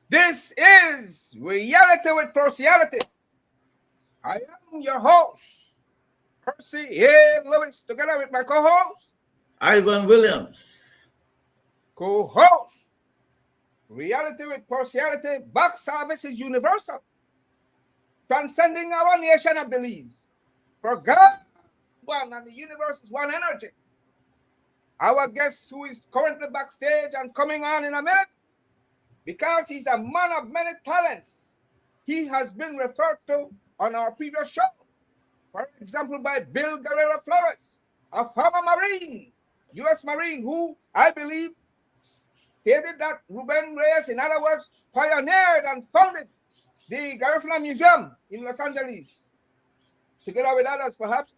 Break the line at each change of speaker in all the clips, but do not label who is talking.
This is Reality with Perciality. I am your host, Percy A. Lewis, together with my co-host,
Ivan Williams.
co-host. Reality with Partiality, box office is universal, transcending our nation of Belize. For God, one, and the universe is one energy. Our guest, who is currently backstage and coming on in a minute, because he's a man of many talents, he has been referred to on our previous show, for example, by Bill Guerrero Flores, a former Marine, U.S. Marine, who I believe stated that Ruben Reyes, in other words, pioneered and founded the Garifuna Musuem in Los Angeles. Together with others, perhaps,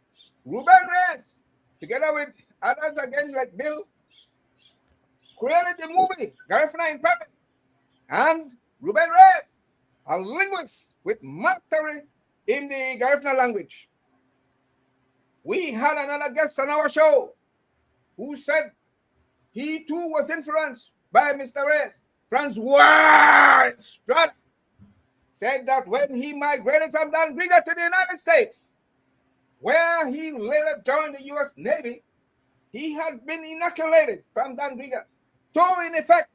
Ruben Reyes, together with others again like Bill, created the movie Garifuna in Peril. And Ruben Reyes, a linguist with mastery in the Garifuna language. We had another guest on our show who said he too was influenced by Mr. Reyes. Franzua Estrada said that when he migrated from Dangriga to the United States, where he later joined the U.S. Navy, he had been inoculated from Dangriga to, in effect,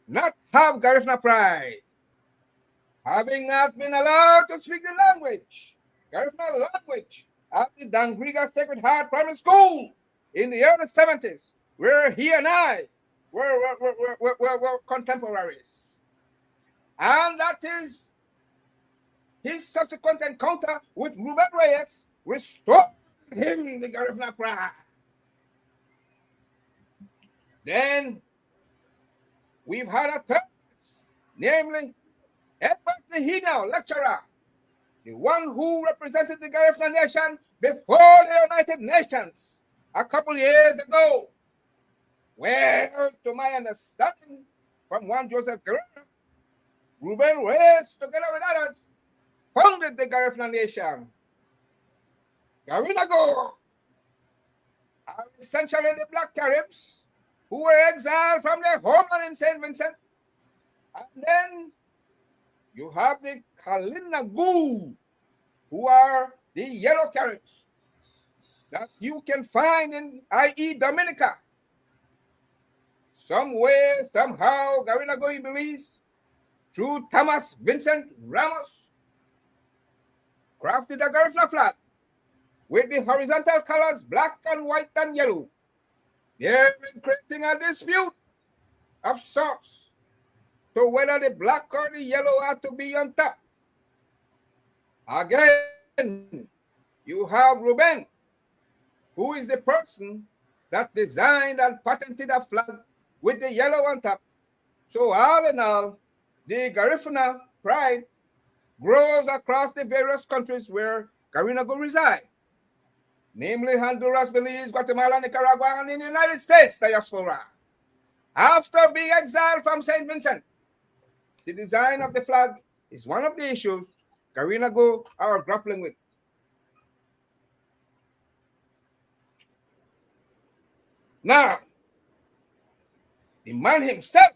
not have Garifuna pride. Having not been allowed to speak the language, Garifuna language, at the Dangriga Sacred Heart Primary School in the early 70s, where he and I were contemporaries. And that is his subsequent encounter with Ruben Reyes restored him the Garifuna pride. Then we've had a third, namely Egbert Higino, lecturer, the one who represented the Garifuna Nation before the United Nations a couple years ago, where, to my understanding, from one Joseph Guerrero, Ruben Reyes, together with others, founded the Garifuna Nation. Garifunaduo are essentially the Black Caribs who were exiled from their homeland in St. Vincent. And then you have the Kalinagu, who are the Yellow Caribs that you can find in, i.e., Dominica. Somewhere, somehow, Garifuna in Belize, through Thomas Vincent Ramos, crafted a Garifuna flag with the horizontal colors black and white and yellow. They're creating a dispute of sorts to whether the black or the yellow are to be on top. Again, you have Ruben, who is the person that designed and patented a flag with the yellow on top. So all in all, the Garifuna pride grows across the various countries where Garifuna reside, namely Honduras, Belize, Guatemala, Nicaragua, and in the United States diaspora. After being exiled from St. Vincent, the design of the flag is one of the issues Garifuna are grappling with. Now, the man himself,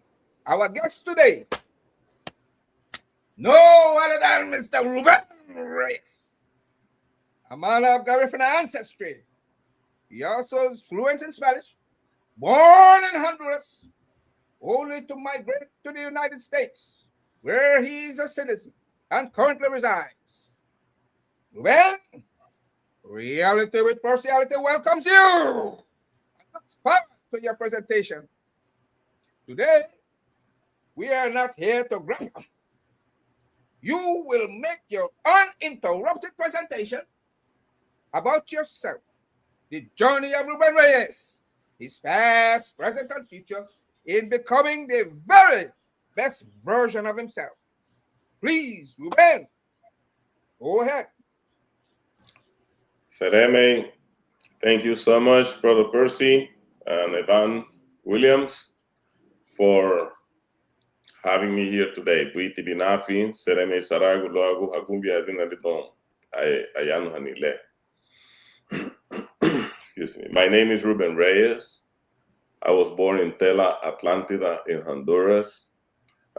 our guest today, no other than Mr. Ruben Reyes, a man of Garifuna ancestry. He also is fluent in Spanish, born in Honduras, only to migrate to the United States, where he is a citizen and currently resides. Ruben, Reality with Perciality welcomes you. I look forward to your presentation. Today, we are not here to grapple. You will make your uninterrupted presentation about yourself, the journey of Ruben Reyes, his past, present, and future, in becoming the very best version of himself. Please, Ruben, go ahead.
Sereme, thank you so much, Brother Percy and Ivan Williams, for having me here today. Buiti Binafi, Sereme Saragu Loagu Hagumbia Dinadidon, Ayanu Hanile. Excuse me. My name is Ruben Reyes. I was born in Tela, Atlantida, in Honduras.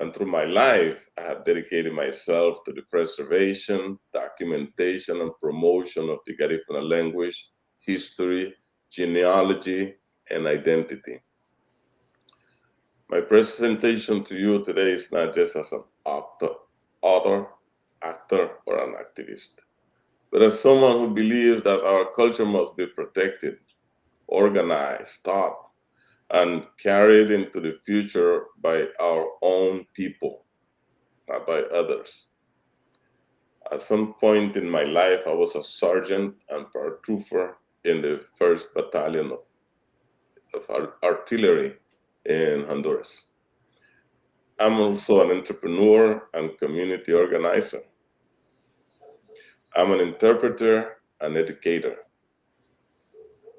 And through my life, I have dedicated myself to the preservation, documentation, and promotion of the Garifuna language, history, genealogy, and identity. My presentation to you today is not just as an author, actor, or an activist, but as someone who believes that our culture must be protected, organized, taught, and carried into the future by our own people, not by others. At some point in my life, I was a sergeant and paratrooper in the 1st Battalion of Artillery in Honduras. I'm also an entrepreneur and community organizer. I'm an interpreter and educator.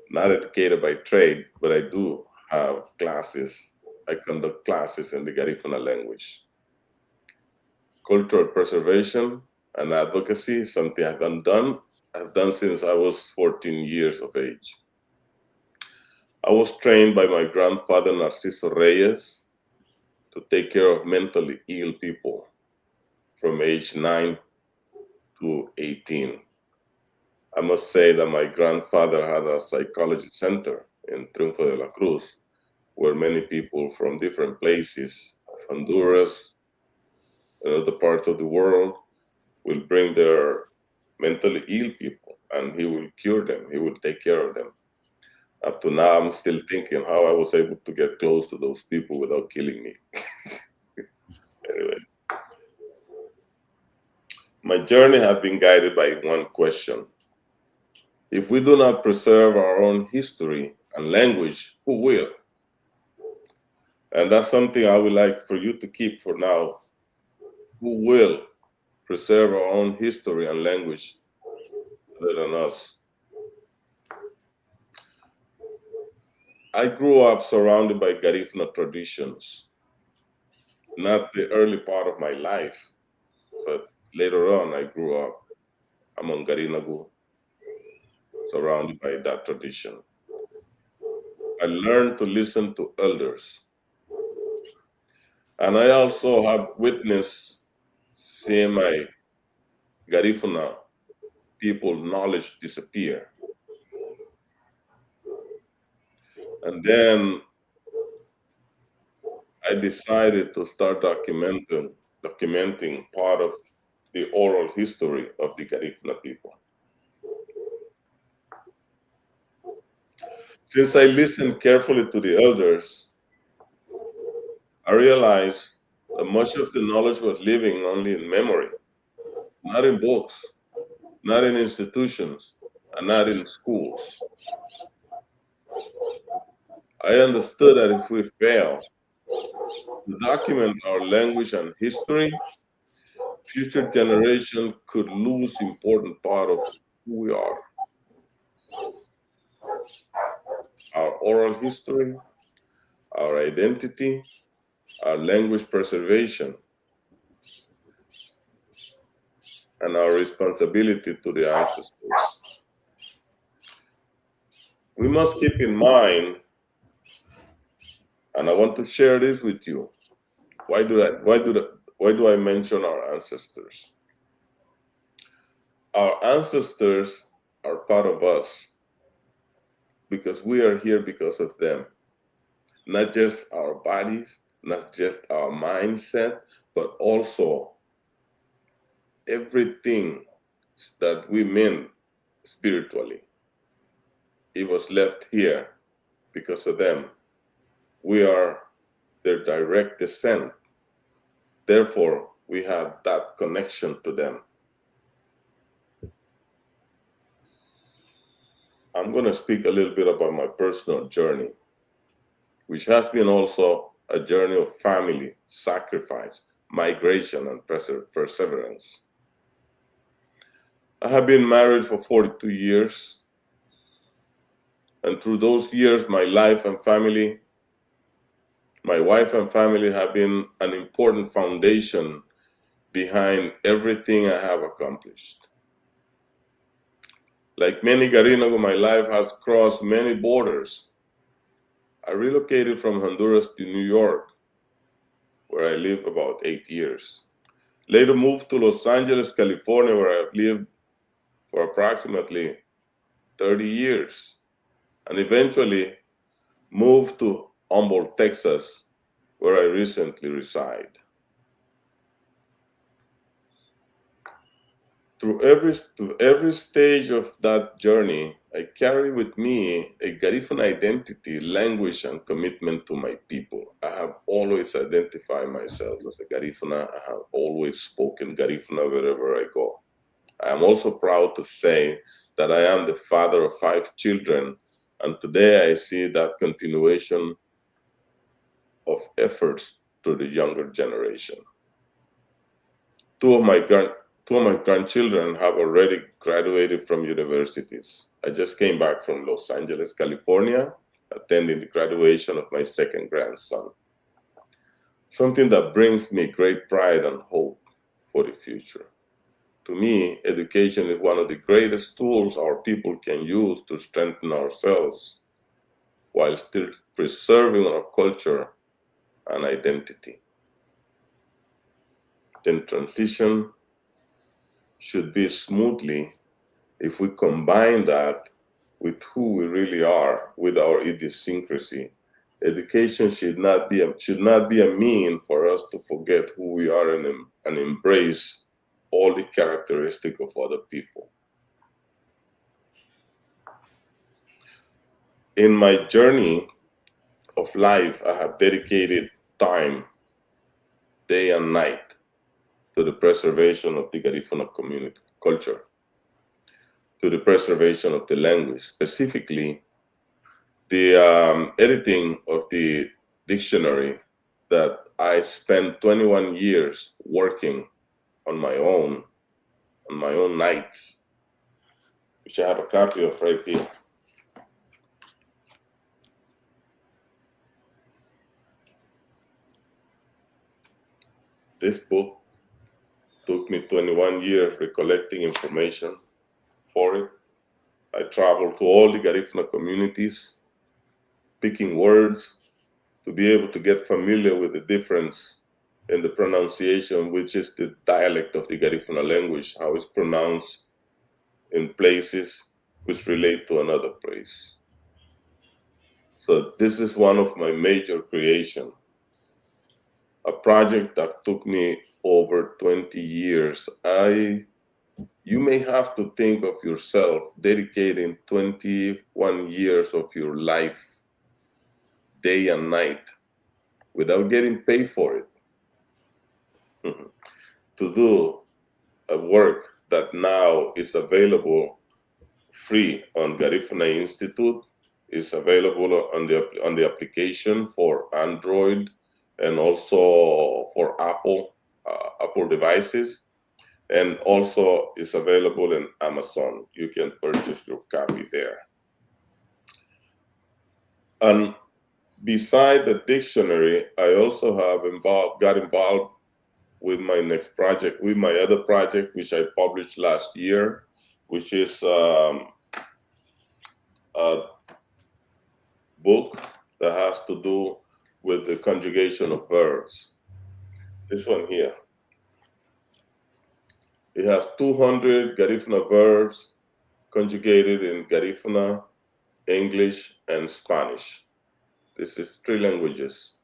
Not educated by trade, but I do have classes. I conduct classes in the Garifuna language. Cultural preservation and advocacy is something I've done since I was 14 years of age. I was trained by my grandfather, Narciso Reyes, to take care of mentally ill people from age 9 to 18. I must say that my grandfather had a psychology center in Triunfo de la Cruz, where many people from different places of Honduras and other parts of the world will bring their mentally ill people, and he will cure them. He will take care of them. Up to now, I'm still thinking how I was able to get close to those people without killing me. Anyway, my journey has been guided by one question. If we do not preserve our own history and language, who will? And that's something I would like for you to keep for now. Who will preserve our own history and language other than us? I grew up surrounded by Garifuna traditions. Not the early part of my life, but later on I grew up among Garinagu, surrounded by that tradition. I learned to listen to elders. And I also have witnessed seeing my Garifuna people's knowledge disappear. And then I decided to start documenting part of the oral history of the Garifuna people. Since I listened carefully to the elders, I realized that much of the knowledge was living only in memory, not in books, not in institutions, and not in schools. I understood that if we fail to document our language and history, future generations could lose important part of who we are. Our oral history, our identity, our language preservation, and our responsibility to the ancestors. We must keep in mind, and I want to share this with you. Why do I mention our ancestors? Our ancestors are part of us because we are here because of them. Not just our bodies, not just our mindset, but also everything that we meant spiritually. It was left here because of them. We are their direct descent. Therefore, we have that connection to them. I'm going to speak a little bit about my personal journey, which has been also a journey of family, sacrifice, migration, and perseverance. I have been married for 42 years, and through those years, my wife and family have been an important foundation behind everything I have accomplished. Like many Garinagu, my life has crossed many borders. I relocated from Honduras to New York, where where I lived about 8 years. Later moved to Los Angeles, California, where I've lived for approximately 30 years, and eventually moved to Humboldt, Texas, where I recently reside. Through every stage of that journey, I carry with me a Garifuna identity, language, and commitment to my people. I have always identified myself as a Garifuna. I have always spoken Garifuna wherever I go. I am also proud to say that I am the father of 5 children, and today I see that continuation of efforts to the younger generation. Two of my grandchildren have already graduated from universities. I just came back from Los Angeles, California, attending the graduation of my second grandson. Something that brings me great pride and hope for the future. To me, education is one of the greatest tools our people can use to strengthen ourselves while still preserving our culture and identity. Then transition should be smoothly if we combine that with who we really are, with our idiosyncrasy. Education should not be a mean for us to forget who we are and embrace all the characteristics of other people. In my journey of life, I have dedicated time, day and night, to the preservation of the Garifuna community culture, to the preservation of the language, specifically the editing of the dictionary that I spent 21 years working on my own nights, which I have a copy of right here. This book took me 21 years recollecting information for it. I traveled to all the Garifuna communities, picking words to be able to get familiar with the difference in the pronunciation, which is the dialect of the Garifuna language, how it's pronounced in places which relate to another place. So this is one of my major creations, a project that took me over 20 years. You may have to think of yourself dedicating 21 years of your life, day and night, without getting paid for it, to do a work that now is available free on Garifuna Institute, is available on the application for Android and also for Apple devices, and also is available in Amazon. You can purchase your copy there. And beside the dictionary, I also got involved with my next project, with my other project, which I published last year, which is a book that has to do with the conjugation of verbs. This one here. It has 200 Garifuna verbs conjugated in Garifuna, English, and Spanish. This is 3 languages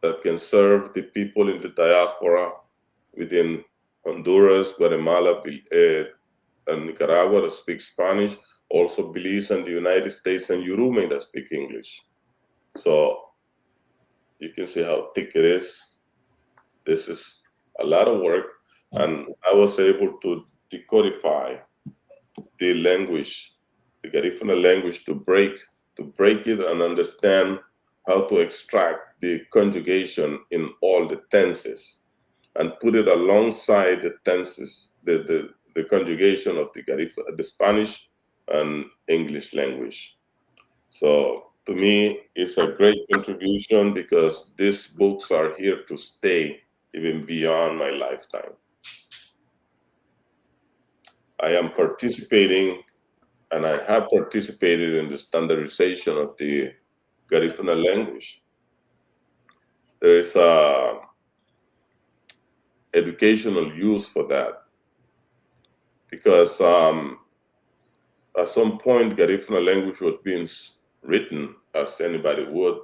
that can serve the people in the diaspora within Honduras, Guatemala, and Nicaragua that speak Spanish, also Belize and the United States and Uruguay that speak English. So you can see how thick it is. This is a lot of work, and I was able to decodify the language, the Garifuna language, to break it and understand how to extract the conjugation in all the tenses and put it alongside the tenses, the conjugation of the Spanish and English language. So to me, it's a great contribution because these books are here to stay even beyond my lifetime. I am participating, and I have participated in the standardization of the Garifuna language. There is a educational use for that. Because at some point, Garifuna language was being written as anybody would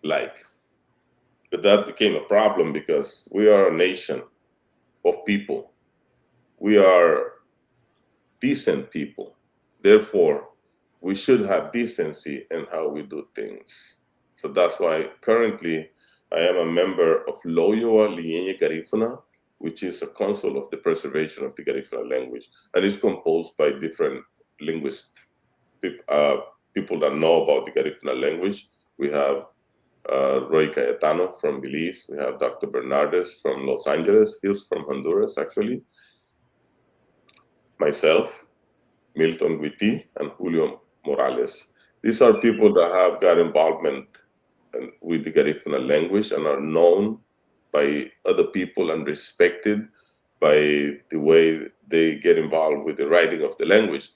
like. But that became a problem because we are a nation of people. We are decent people. Therefore, we should have decency in how we do things. So that's why currently I am a member of Loyola Lienye Garifuna, which is a council of the preservation of the Garifuna language, and it's composed by different linguists, people that know about the Garifuna language. We have Roy Cayetano from Belize. We have Dr. Bernardes from Los Angeles. He's from Honduras, actually. Myself, Milton Witty, and Julio Morales. These are people that have got involvement with the Garifuna language and are known by other people and respected by the way they get involved with the writing of the language.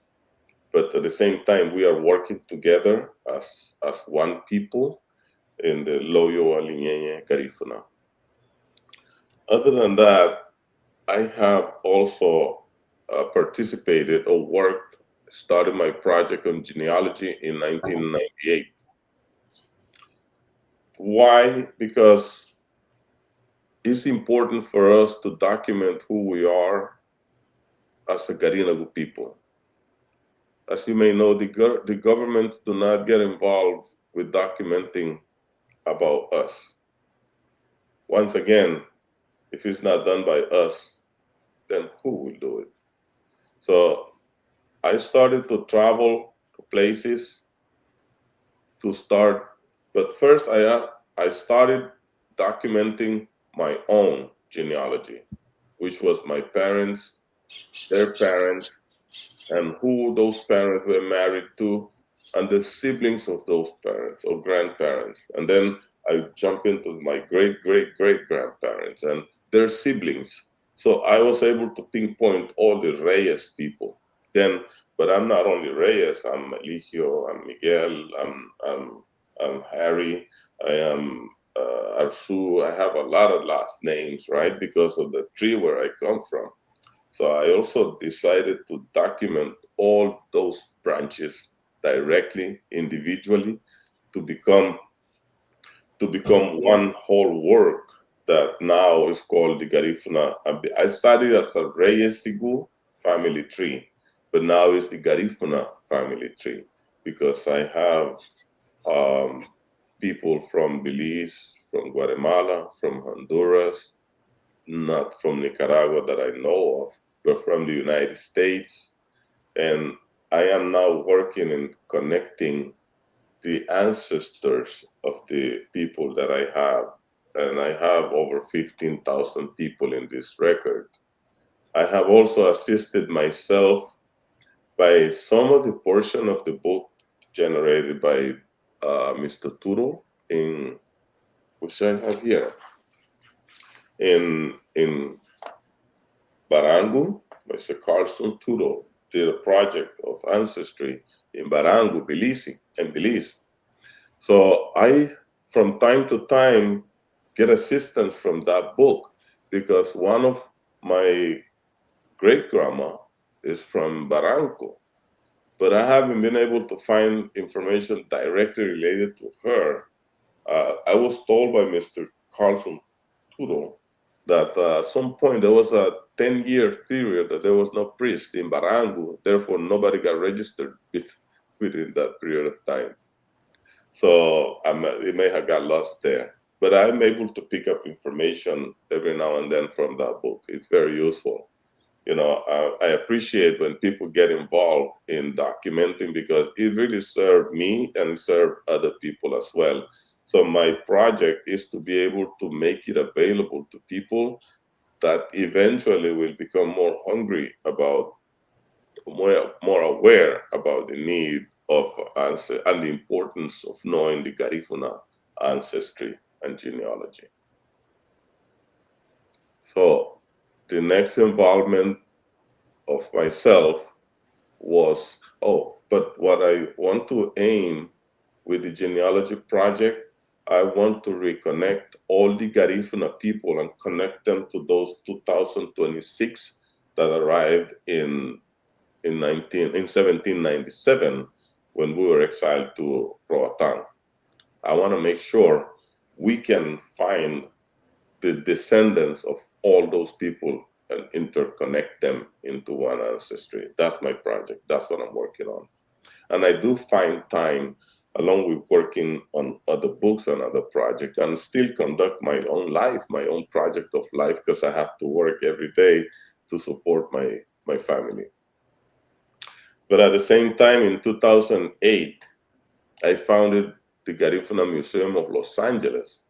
But at the same time, we are working together as one people in the Loyola Lienye Garifuna. Other than that, I have also participated or worked, started my project on genealogy in 1998. Why? Because it's important for us to document who we are as a Garinagu people. As you may know, the governments do not get involved with documenting about us. Once again, if it's not done by us, then who will do it? So I started to travel to places to start, but first I started documenting my own genealogy, which was my parents, their parents, and who those parents were married to, and the siblings of those parents or grandparents. And then I jump into my great-great-great-grandparents and their siblings. So I was able to pinpoint all the Reyes people. Then, but I'm not only Reyes, I'm Eligio, I'm Miguel, I'm Harry, I am Arzu. I have a lot of last names, right? Because of the tree where I come from. So I also decided to document all those branches directly, individually, to become one whole work that now is called the Garifuna. I studied as a Reyes Sigu family tree, but now it's the Garifuna family tree because I have people from Belize, from Guatemala, from Honduras, not from Nicaragua that I know of, but from the United States. And I am now working in connecting the ancestors of the people that I have. And I have over 15,000 people in this record. I have also assisted myself by some of the portion of the book generated by Mr. Turo in, which I have here, in Barangu. Mr. Carlson Turo did a project of ancestry in Barangu, Belize. So I, from time to time, get assistance from that book because one of my great-grandma is from Barangu, but I haven't been able to find information directly related to her. I was told by Mr. Carlson Turo that at some point there was a 10-year period that there was no priest in Barangu, therefore nobody got registered within that period of time. So it may have got lost there. But I'm able to pick up information every now and then from that book. It's very useful. You know, I appreciate when people get involved in documenting because it really served me and it served other people as well. So my project is to be able to make it available to people that eventually will become more hungry about, more aware about the need of answer and the importance of knowing the Garifuna ancestry and genealogy. So the next involvement of myself was, but what I want to aim with the genealogy project, I want to reconnect all the Garifuna people and connect them to those 2026 that arrived in 1797 when we were exiled to Roatan. I want to make sure we can find the descendants of all those people and interconnect them into one ancestry. That's my project. That's what I'm working on. And I do find time, along with working on other books and other projects, and still conduct my own life, my own project of life, because I have to work every day to support my family. But at the same time, in 2008, I founded the Garifuna Museum of Los Angeles,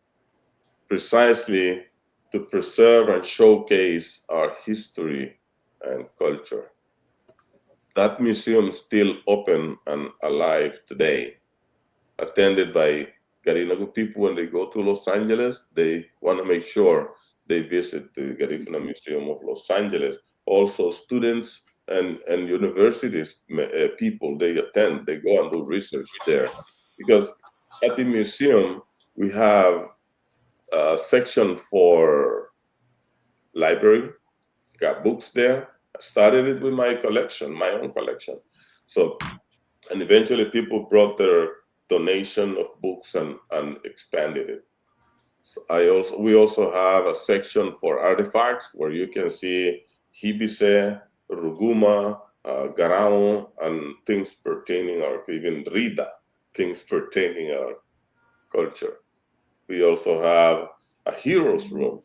precisely to preserve and showcase our history and culture. That museum is still open and alive today, attended by Garinagu people. When they go to Los Angeles, they want to make sure they visit the Garifuna Museum of Los Angeles. Also, students and universities people, they attend, they go and do research there. Because at the museum, we have a section for library, got books there. I started it with my collection, my own collection. So, and eventually people brought their donation of books and expanded it. So we also have a section for artifacts where you can see Hibise, Ruguma, Garao, and things pertaining, or even Rida, things pertaining our culture. We also have a heroes room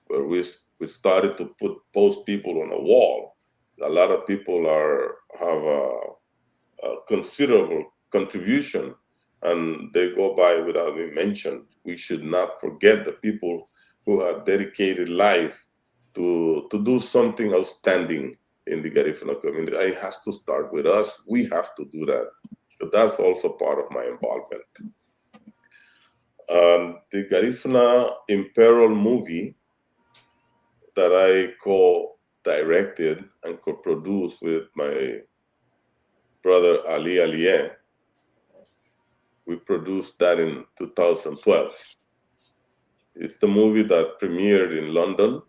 where we started to post people on a wall. A lot of people have a considerable contribution, and they go by without being mentioned. We should not forget the people who have dedicated life to do something outstanding in the Garifuna community. It has to start with us. We have to do that. So that's also part of my involvement. The Garifuna in Peril movie that I co-directed and co-produced with my brother Ali Aliye, we produced that in 2012. It's the movie that premiered in London,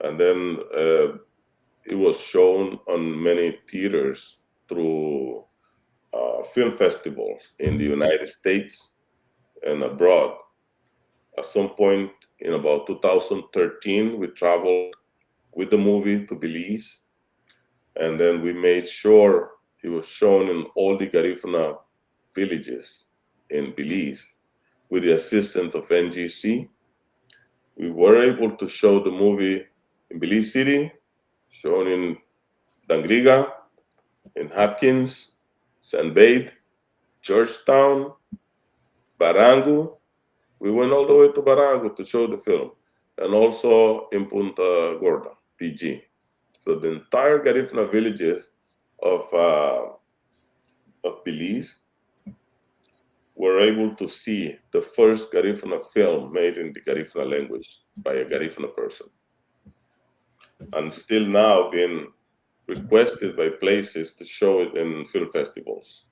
and then it was shown on many theaters through film festivals in the United States and abroad. At some point in about 2013, we traveled with the movie to Belize, and then we made sure it was shown in all the Garifuna villages in Belize with the assistance of NGC. We were able to show the movie in Belize City, shown in Dangriga, in Hopkins, San Bede, Georgetown, Barangu. We went all the way to Barangu to show the film, and also in Punta Gorda, PG. So the entire Garifuna villages of Belize were able to see the first Garifuna film made in the Garifuna language by a Garifuna person, and still now being requested by places to show it in film festivals.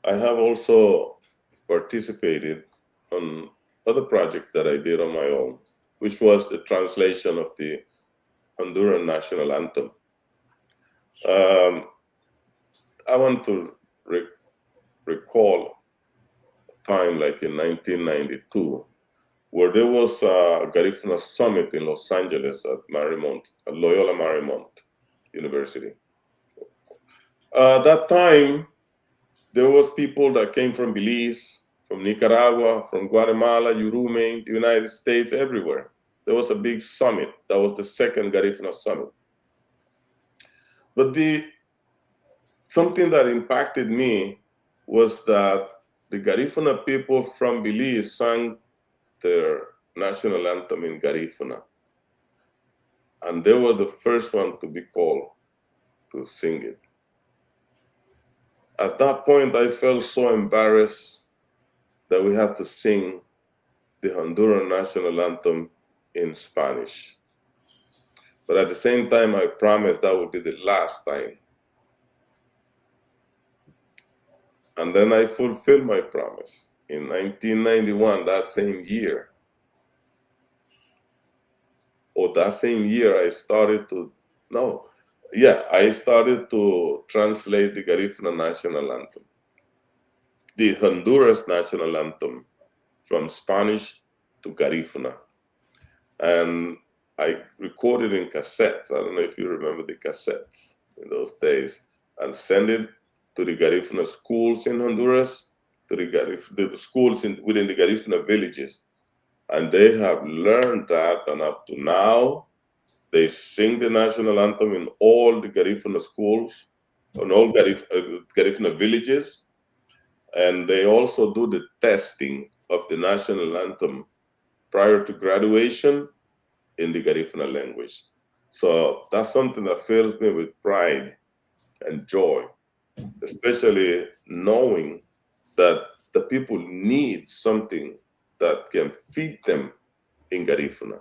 I have also participated on other projects that I did on my own, which was the translation of the Honduran national anthem. I want to recall a time like in 1992, where there was a Garifuna summit in Los Angeles at Loyola Marymount University. That time, there was people that came from Belize, from Nicaragua, from Guatemala, Uruguay, the United States, everywhere. There was a big summit. That was the second Garifuna summit. But something that impacted me was that the Garifuna people from Belize sang their national anthem in Garifuna. And they were the first one to be called to sing it. At that point, I felt so embarrassed that we had to sing the Honduran national anthem in Spanish. But at the same time, I promised that would be the last time. And then I fulfilled my promise. In 1991, that same year, I started to translate the Garifuna national anthem, the Honduras national anthem, from Spanish to Garifuna. And I recorded in cassettes. I don't know if you remember the cassettes in those days, and send it to the Garifuna schools in Honduras, to the schools within the Garifuna villages. And they have learned that, and up to now, they sing the national anthem in all the Garifuna schools, in all Garifuna villages, and they also do the testing of the national anthem prior to graduation in the Garifuna language. So that's something that fills me with pride and joy, especially knowing that the people need something that can feed them in Garifuna.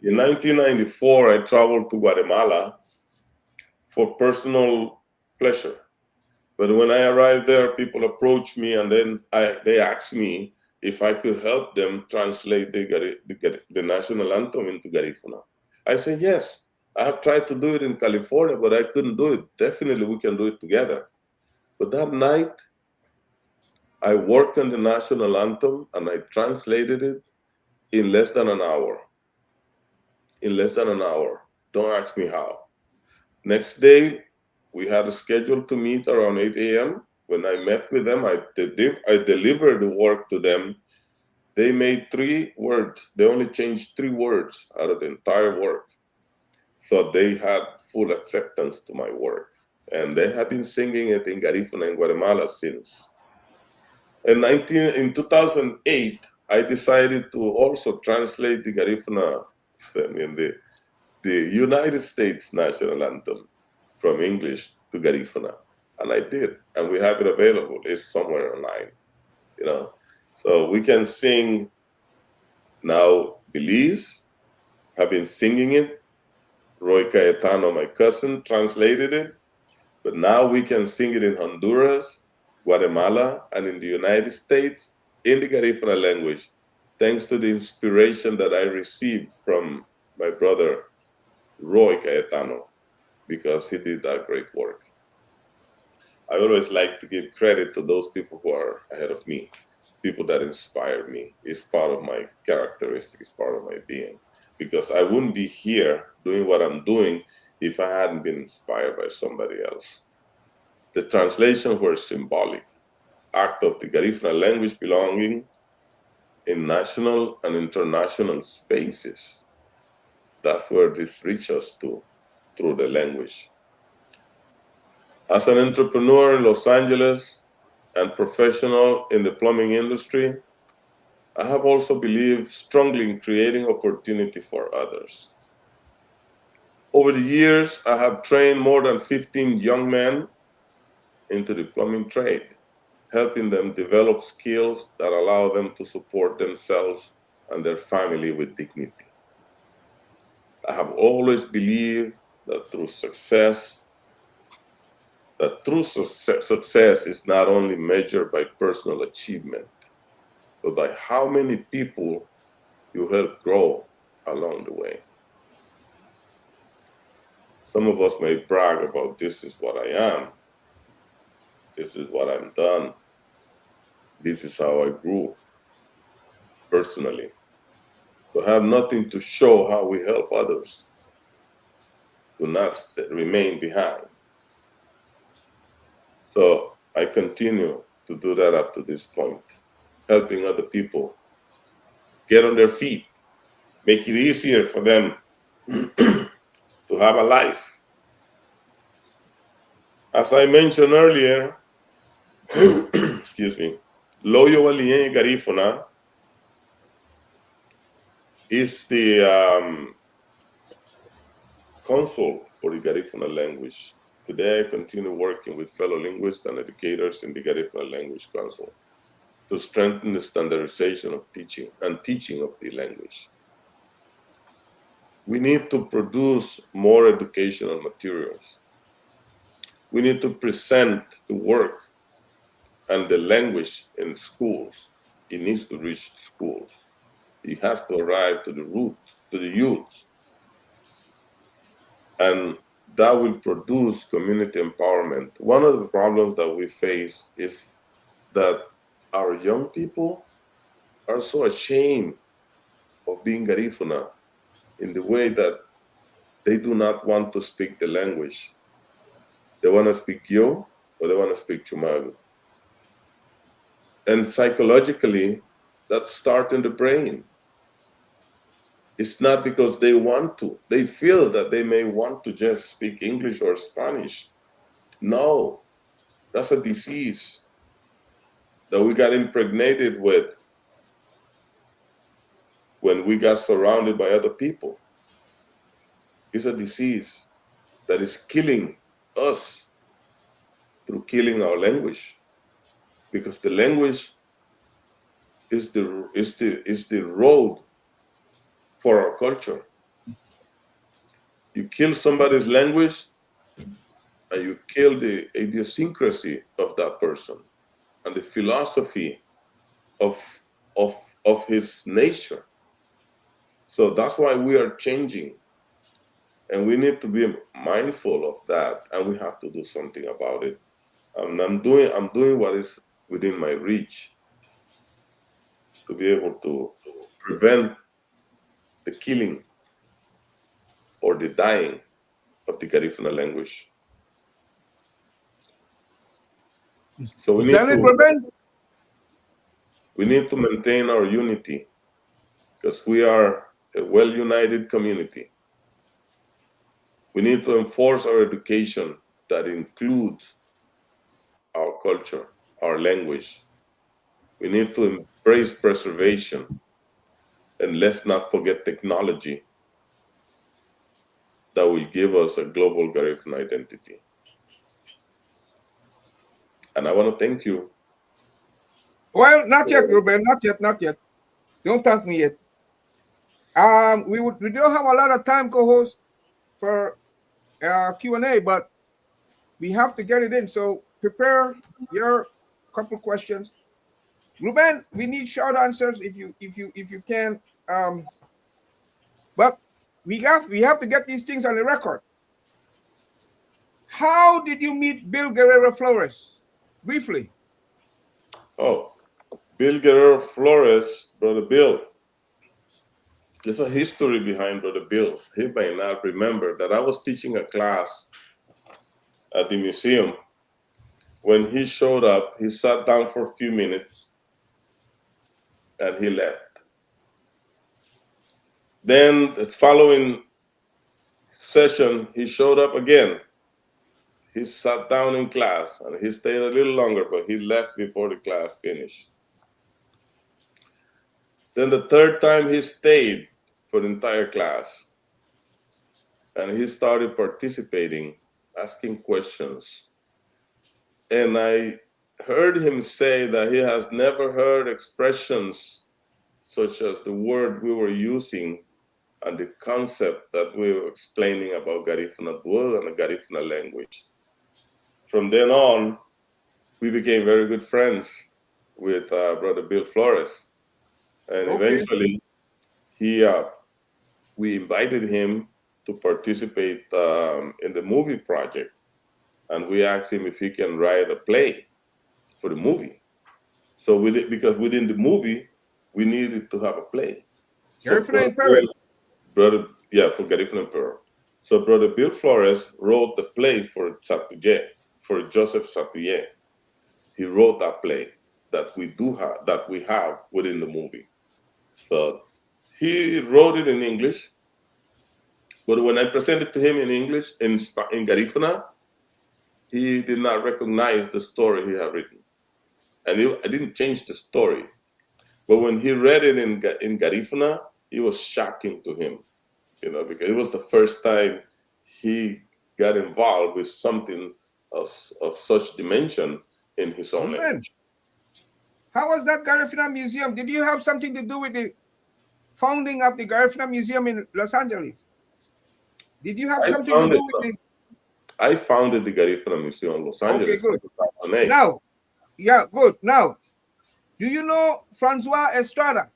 In 1994, I traveled to Guatemala for personal pleasure. But when I arrived there, people approached me, and then they asked me if I could help them translate the national anthem into Garifuna. I said, yes. I have tried to do it in California, but I couldn't do it. Definitely we can do it together. But that night, I worked on the national anthem, and I translated it in less than an hour. In less than an hour. Don't ask me how. Next day, we had a schedule to meet around 8 a.m. When I met with them, I delivered the work to them. They made 3 words. They only changed 3 words out of the entire work. So they had full acceptance to my work. And they had been singing it in Garifuna in Guatemala since. In 2008, I decided to also translate the Garifuna, the United States national anthem, from English to Garifuna. And I did, and we have it available. It's somewhere online, So we can sing now. Belize have been singing it. Roy Cayetano, my cousin, translated it. But now we can sing it in Honduras, Guatemala, and in the United States in the Garifuna language, thanks to the inspiration that I received from my brother, Roy Cayetano, because he did that great work. I always like to give credit to those people who are ahead of me, people that inspire me. It's part of my characteristic, it's part of my being, because I wouldn't be here doing what I'm doing if I hadn't been inspired by somebody else. The translations were symbolic, act of the Garifuna language belonging in national and international spaces. That's where this reaches us to, through the language. As an entrepreneur in Los Angeles and professional in the plumbing industry, I have also believed strongly in creating opportunity for others. Over the years, I have trained more than 15 young men into the plumbing trade, helping them develop skills that allow them to support themselves and their family with dignity. I have always believed that true success is not only measured by personal achievement, but by how many people you help grow along the way. Some of us may brag about, this is what I am, this is what I've done, this is how I grew personally, but have nothing to show how we help others to not remain behind. So I continue to do that up to this point, helping other people get on their feet, make it easier for them to have a life. As I mentioned earlier, excuse me, Loyo Walien Garifuna is the consul for the Garifuna language. Today, I continue working with fellow linguists and educators in the Garifuna Language Council to strengthen the standardization of teaching of the language. We need to produce more educational materials. we need to present the work and the language in schools. It needs to reach schools. It has to arrive to the root, to the youth. And that will produce community empowerment. One of the problems that we face is that our young people are so ashamed of being Garifuna in the way that they do not want to speak the language. They want to speak Yo or they want to speak Chumagu. And psychologically, that starts in the brain. It's not because they want to. They feel that they may want to just speak English or Spanish. No, that's a disease that we got impregnated with when we got surrounded by other people. It's a disease that is killing us through killing our language, because the language is the road for our culture. You kill somebody's language and you kill the idiosyncrasy of that person and the philosophy of his nature. So that's why we are changing, and we need to be mindful of that, and we have to do something about it. And I'm doing what is within my reach to be able to prevent the killing or the dying of the Garifuna language. So we need to maintain our unity, because we are a well-united community. We need to enforce our education that includes our culture, our language. We need to embrace preservation, and let's not forget technology that will give us a global Garifuna identity. And I want to thank you.
Well, not yet, Ruben. Not yet. Don't thank me yet. We don't have a lot of time, co-host, for Q&A, but we have to get it in. So prepare your couple questions. Ruben, we need short answers if you can. But we have to get these things on the record. How did you meet Bill Guerrero Flores? Briefly.
Oh, Bill Guerrero Flores, Brother Bill. There's a history behind Brother Bill. He may not remember that I was teaching a class at the museum. When he showed up, he sat down for a few minutes and he left. Then the following session, he showed up again. He sat down in class and he stayed a little longer, but he left before the class finished. Then the third time he stayed for the entire class, and he started participating, asking questions. And I heard him say that he has never heard expressions such as the word we were using and the concept that we were explaining about Garifunaduo and the Garifuna language. From then on, we became very good friends with Brother Bill Flores. And eventually, we invited him to participate in the movie project. And we asked him if he can write a play for the movie. So because within the movie, we needed to have a play.
Garifuna and Peril.
For Garifuna and Peril. So Brother Bill Flores wrote the play for Satuye, for Joseph Satuye. He wrote that play that we have within the movie. So he wrote it in English, but when I presented to him in English, in Garifuna, he did not recognize the story he had written. And I didn't change the story. But when he read it in Garifuna, it was shocking to him, because it was the first time he got involved with something of such dimension in his own language.
How was that Garifuna Museum? Did you have something to do with the founding of the Garifuna Museum in Los Angeles? Did you have something to do with it?
I founded the Garifuna Musuem in Los Angeles
good.
in 2008.
Now, yeah, good. Now, do you know Franzua Estrada?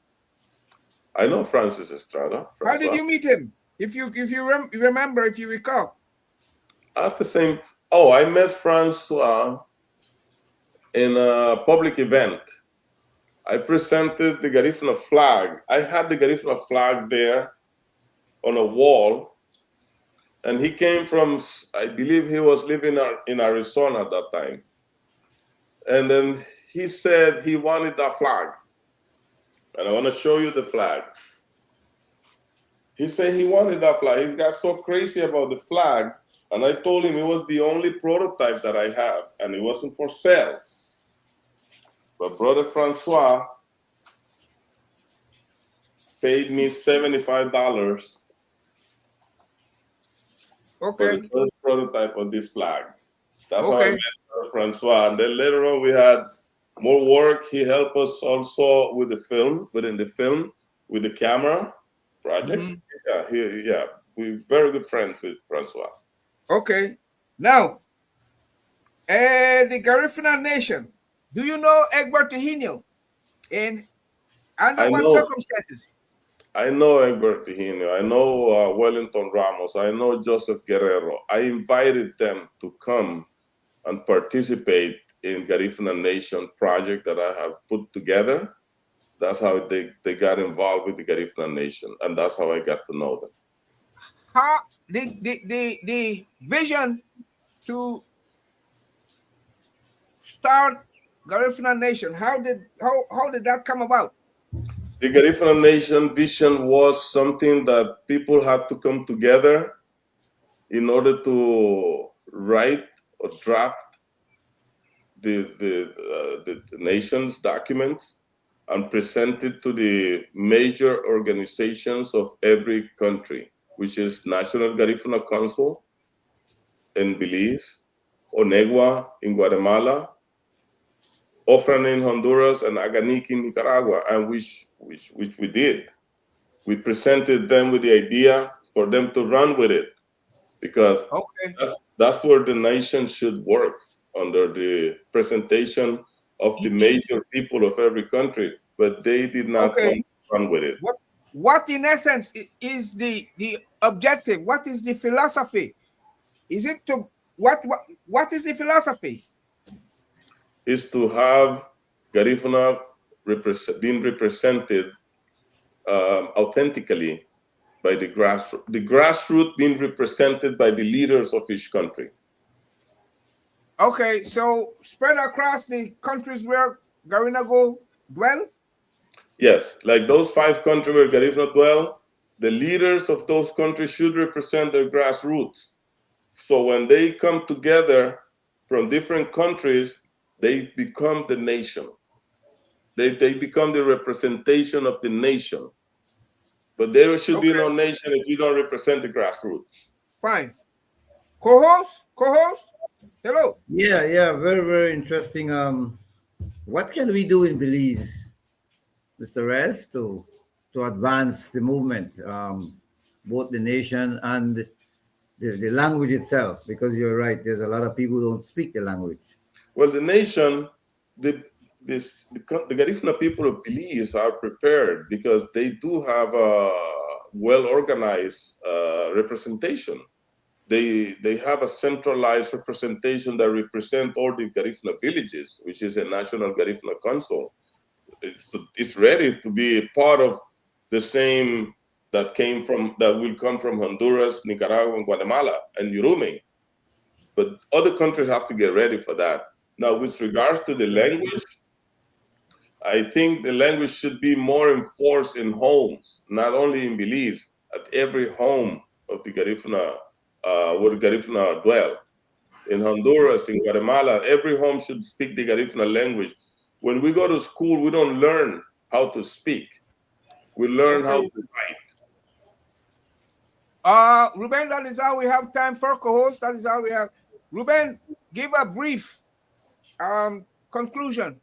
I know Francis Estrada.
How did
Franzua.
you meet him? If you remember, if you recall.
At the same, oh, I met Francois in a public event. I presented the Garifuna flag. I had the Garifuna flag there on a wall, and he came from, I believe he was living in Arizona at that time. And then he said he wanted that flag. And I want to show you the flag. He said he wanted that flag. He got so crazy about the flag. And I told him it was the only prototype that I have, and it wasn't for sale. But Brother Francois paid me $75 for the first prototype of this flag. That's how I met Brother Francois. And then later on, we had more work. He helped us also with the film, within the film, with the camera project. Yeah, we're very good friends with Francois.
Okay. Now, the Garifuna Nation. Do you know Egbert Higino? And under what circumstances?
I know Egbert Higino. I know Wellington Ramos. I know Joseph Guerrero. I invited them to come and participate in Garifuna Nation project that I have put together. That's how they got involved with the Garifuna Nation, and that's how I got to know them.
How the vision to start Garifuna Nation, how did that come about?
The Garifuna Nation vision was something that people had to come together in order to write or draft the nation's documents and present it to the major organizations of every country, which is National Garifuna Council in Belize, Onegua in Guatemala, Ofran in Honduras, and Aganic in Nicaragua, and which we did. We presented them with the idea for them to run with it, because that's where the nation should work, under the presentation of the major people of every country, but they did not run with it.
What in essence is the objective? What is the philosophy? Is it to what is the philosophy?
Is to have Garifuna being represented authentically by the grassroots. The grassroots being represented by the leaders of each country.
Okay, so spread across the countries where Garifunaduo dwell?
Yes, like those 5 countries where Garifuna dwell, the leaders of those countries should represent their grassroots. So when they come together from different countries, they become the nation. They become the representation of the nation. But there should be no nation if you don't represent the grassroots.
Fine. Co-host? Hello.
Yeah, very, very interesting. What can we do in Belize, Mr. Reyes, to advance the movement, both the nation and the language itself? Because you're right, there's a lot of people who don't speak the language.
Well, the nation, the Garifuna people of Belize are prepared, because they do have a well-organized representation. They have a centralized representation that represent all the Garifuna villages, which is a national Garifuna council. It's ready to be a part of the same that will come from Honduras, Nicaragua, and Guatemala, and Urume. But other countries have to get ready for that. Now, with regards to the language, I think the language should be more enforced in homes, not only in Belize, at every home of the Garifuna, where the Garifuna dwell. In Honduras, in Guatemala, every home should speak the Garifuna language. When we go to school, we don't learn how to speak. We learn how to write.
Ruben, that is all we have time for, co-host. That is all we have. Ruben, give a brief conclusion.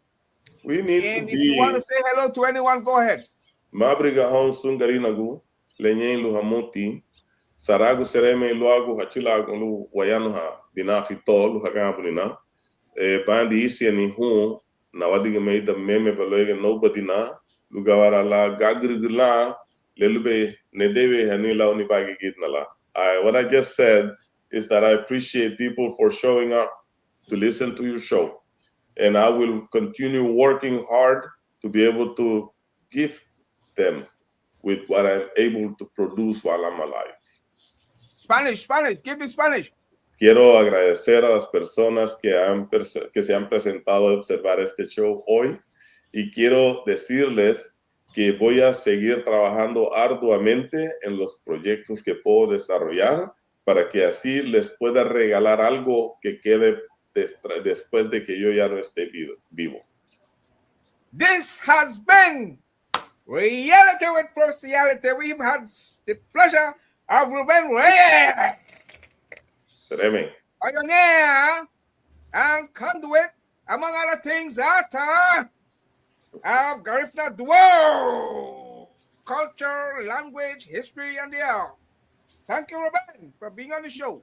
We need
and
to
if
be.
You want to say hello to anyone, go ahead.
Mabriga hon sungarinagu, lenyen luhamuti, saragu sereme luagu hachilagu lu wayanuha. binafi tol hagamuna bandi isi ni hu na wadi made the meme below nobody na lugawara la gagrigla lelube nedebe hanila oni bagi gitnala. What I just said is that I appreciate people for showing up to listen to your show, and I will continue working hard to be able to gift them with what I'm able to produce while I'm alive.
Spanish, give me Spanish.
Quiero agradecer a las personas que se han presentado a observar este show hoy, y quiero decirles que voy a seguir trabajando arduamente en los proyectos que puedo desarrollar para que así les pueda regalar algo que quede después de que yo ya no esté vivo.
This has been Reality with Perciality. We've had the pleasure of Ruben Reyes, pioneer and conduit, among other things, author of Garifunaduo, culture, language, history, and the art. Thank you, Ruben, for being on the show.